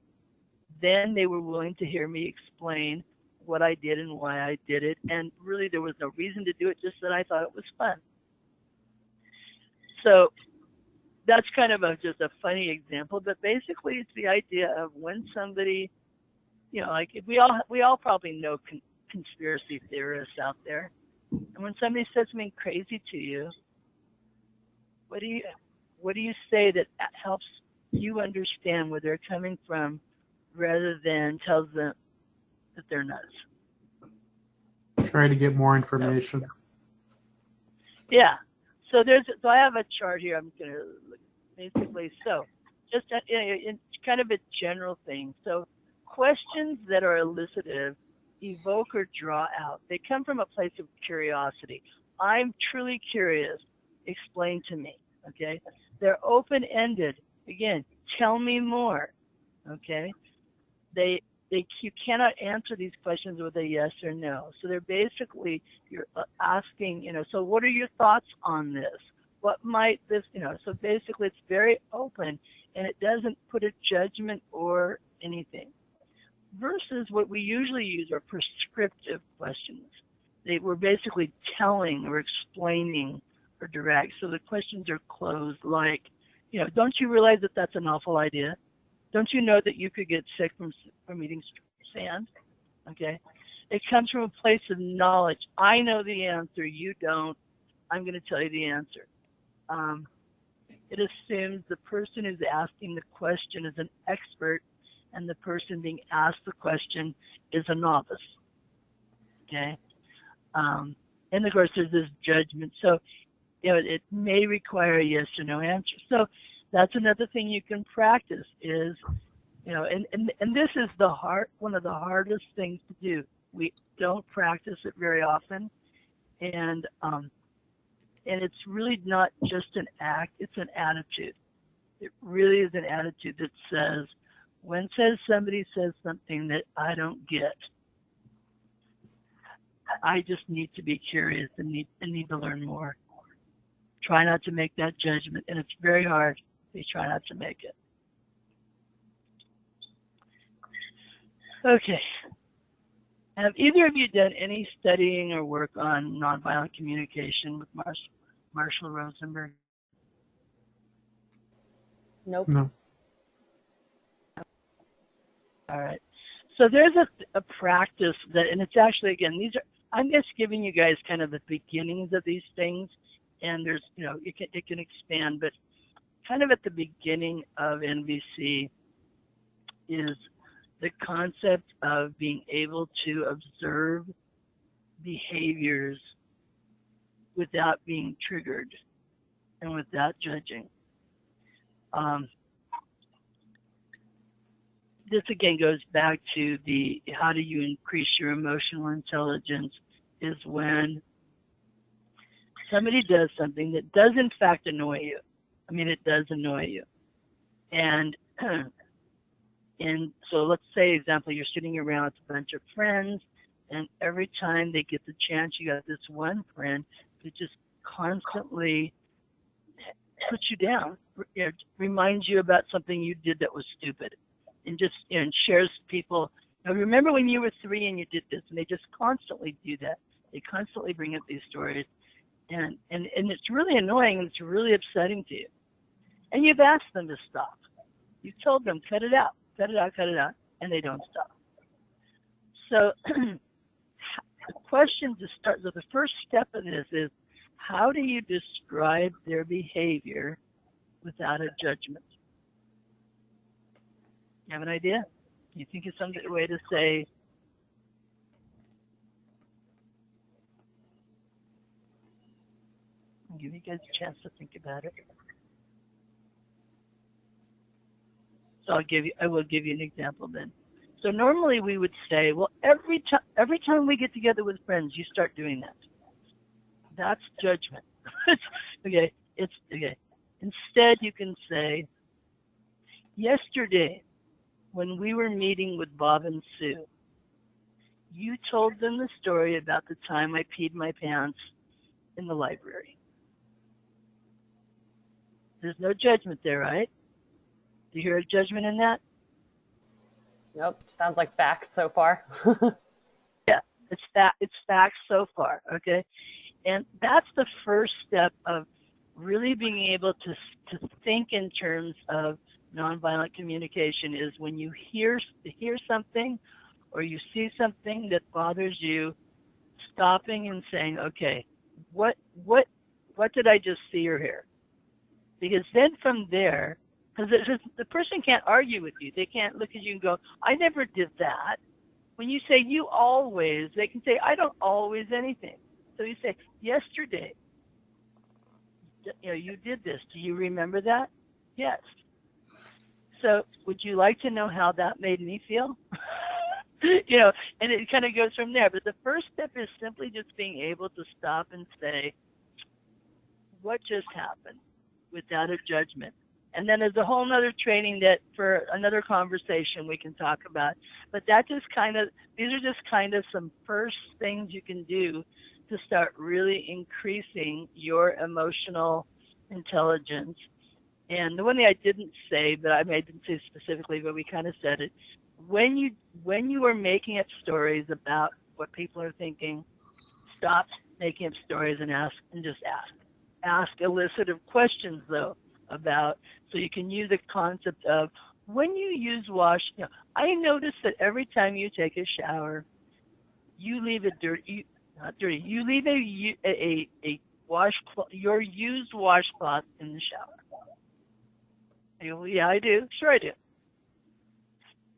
then they were willing to hear me explain what I did and why I did it. And really, there was no reason to do it, just that I thought it was fun. So that's kind of just a funny example, but basically it's the idea of when somebody, like if we all probably know conspiracy theorists out there. And when somebody says something crazy to you, what do you say that helps you understand where they're coming from, rather than tells them that they're nuts? Try to get more information. Yeah. So I have a chart here. I'm going to basically, so just in kind of a general thing. So questions that are elicitive evoke or draw out. They come from a place of curiosity. I'm truly curious. Explain to me. Okay. They're open-ended. Again, tell me more. Okay. You cannot answer these questions with a yes or no. So they're basically, you're asking, so what are your thoughts on this? What might this, so basically it's very open, and it doesn't put a judgment or anything. Versus what we usually use are prescriptive questions. they were basically telling or explaining or direct. So the questions are closed, like, you know, don't you realize that that's an awful idea? Don't you know that you could get sick from eating sand? Okay. It comes from a place of knowledge. I know the answer. You don't. I'm going to tell you the answer. It assumes the person who's asking the question is an expert and the person being asked the question is a novice. Okay. And of course, there's this judgment. So, you know, it may require a yes or no answer. So that's another thing you can practice is, you know, and this is one of the hardest things to do. We don't practice it very often. And it's really not just an act, it's an attitude. It really is an attitude that says, when somebody says something that I don't get, I just need to be curious and need to learn more. Try not to make that judgment, and it's very hard. You try not to make it. Okay. Have either of you done any studying or work on nonviolent communication with Marshall Rosenberg? Nope. No. All right. So there's a practice that, and it's actually, again, I'm just giving you guys kind of the beginnings of these things, and there's, you know, it can expand, but kind of at the beginning of NVC is the concept of being able to observe behaviors without being triggered and without judging. This again goes back to the how do you increase your emotional intelligence is when somebody does something that does in fact annoy you. I mean, it does annoy you. And so let's say, example, you're sitting around with a bunch of friends, and every time they get the chance, you got this one friend who just constantly puts you down, you know, reminds you about something you did that was stupid, and just, you know, and shares people. Now, remember when you were 3 and you did this, and they just constantly do that. They constantly bring up these stories, and it's really annoying, and it's really upsetting to you. And you've asked them to stop. You've told them, cut it out, cut it out, cut it out, and they don't stop. So the question to start, so the first step of this is, how do you describe their behavior without a judgment? You have an idea? You think of some way to say, I'll give you guys a chance to think about it. So I will give you an example then. So normally we would say, well, every time we get together with friends, you start doing that. That's judgment. Okay, it's okay. Instead, you can say, yesterday, when we were meeting with Bob and Sue, you told them the story about the time I peed my pants in the library. There's no judgment there, right? Do you hear a judgment in that? Nope. Sounds like facts so far. Yeah, it's facts so far, okay? And that's the first step of really being able to think in terms of nonviolent communication is when you hear something or you see something that bothers you, stopping and saying, okay, what did I just see or hear? Because then from there, because the person can't argue with you. They can't look at you and go, I never did that. When you say you always, they can say, I don't always anything. So you say, yesterday, you know, you did this. Do you remember that? Yes. So would you like to know how that made me feel? You know, and it kind of goes from there. But the first step is simply just being able to stop and say, what just happened, without a judgment. And then there's a whole nother training that for another conversation we can talk about. But that just these are just kind of some first things you can do to start really increasing your emotional intelligence. And the one thing I didn't say, but I didn't say specifically, but we kind of said it. When you are making up stories about what people are thinking, stop making up stories and just ask. Ask elicitive questions though about, so you can use the concept of when you use wash. You know, I notice that every time you take a shower, you leave it dirty. Not dirty. You leave a washcloth, your used washcloth in the shower. You go, yeah, I do. Sure, I do.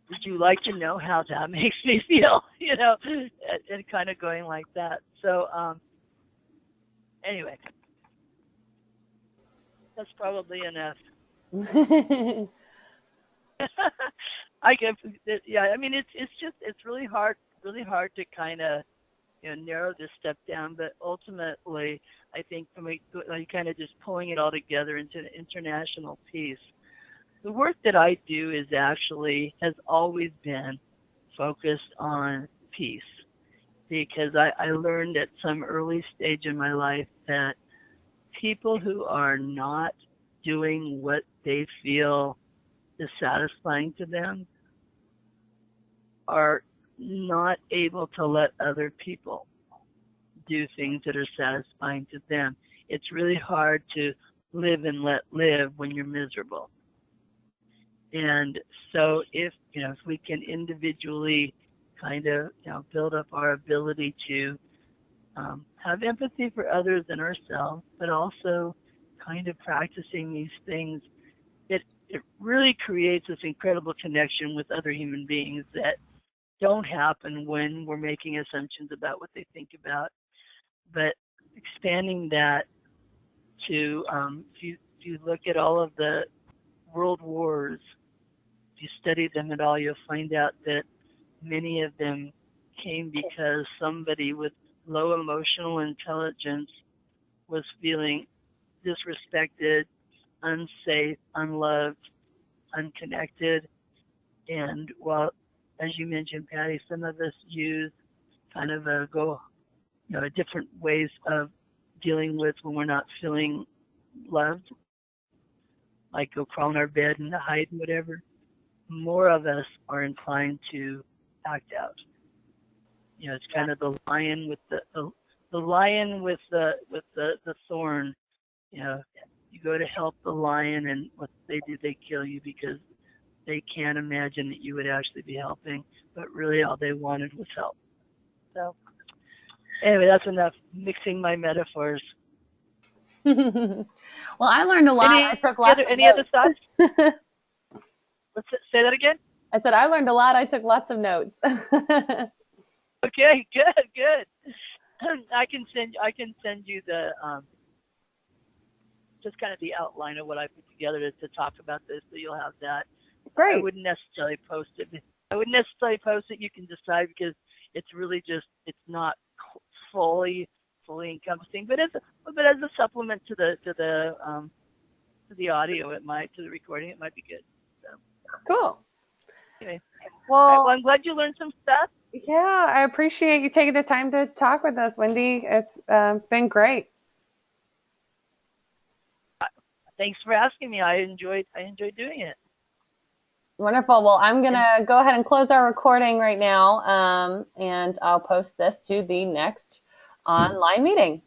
Would you like to know how that makes me feel? You know, and kind of going like that. So, anyway, that's probably enough. I guess, yeah. I mean, it's really hard to kind of, you know, narrow this stuff down. But ultimately, I think from kind of just pulling it all together into an international piece. The work that I do has always been focused on peace, because I learned at some early stage in my life that people who are not doing what they feel is satisfying to them are not able to let other people do things that are satisfying to them. It's really hard to live and let live when you're miserable. And so if we can individually kind of, build up our ability to have empathy for others and ourselves, but also kind of practicing these things, it really creates this incredible connection with other human beings that don't happen when we're making assumptions about what they think about. But expanding that to, if you look at all of the world wars, if you study them at all, you'll find out that many of them came because somebody with low emotional intelligence was feeling disrespected, unsafe, unloved, unconnected. And while, as you mentioned, Patty, some of us use kind of different ways of dealing with when we're not feeling loved, like go crawl in our bed and hide and whatever. More of us are inclined to act out. It's kind of the lion with the lion with the thorn. You go to help the lion, and what they do, they kill you because they can't imagine that you would actually be helping, but really all they wanted was help. So anyway, that's enough mixing my metaphors. Well, I learned a lot. I took lots of any notes. other thoughts? Say that again? I said I learned a lot. I took lots of notes. Okay, good. I can send you the just kind of the outline of what I put together to talk about this, so you'll have that. Great. I wouldn't necessarily post it. You can decide, because it's really just, it's not fully encompassing, but as a supplement to the audio, to the recording, it might be good. So. Cool. Okay. Well, I'm glad you learned some stuff. Yeah, I appreciate you taking the time to talk with us, Wendy. It's been great. Thanks for asking me. I enjoyed doing it. Wonderful. Well, I'm going to go ahead and close our recording right now, and I'll post this to the next online meeting.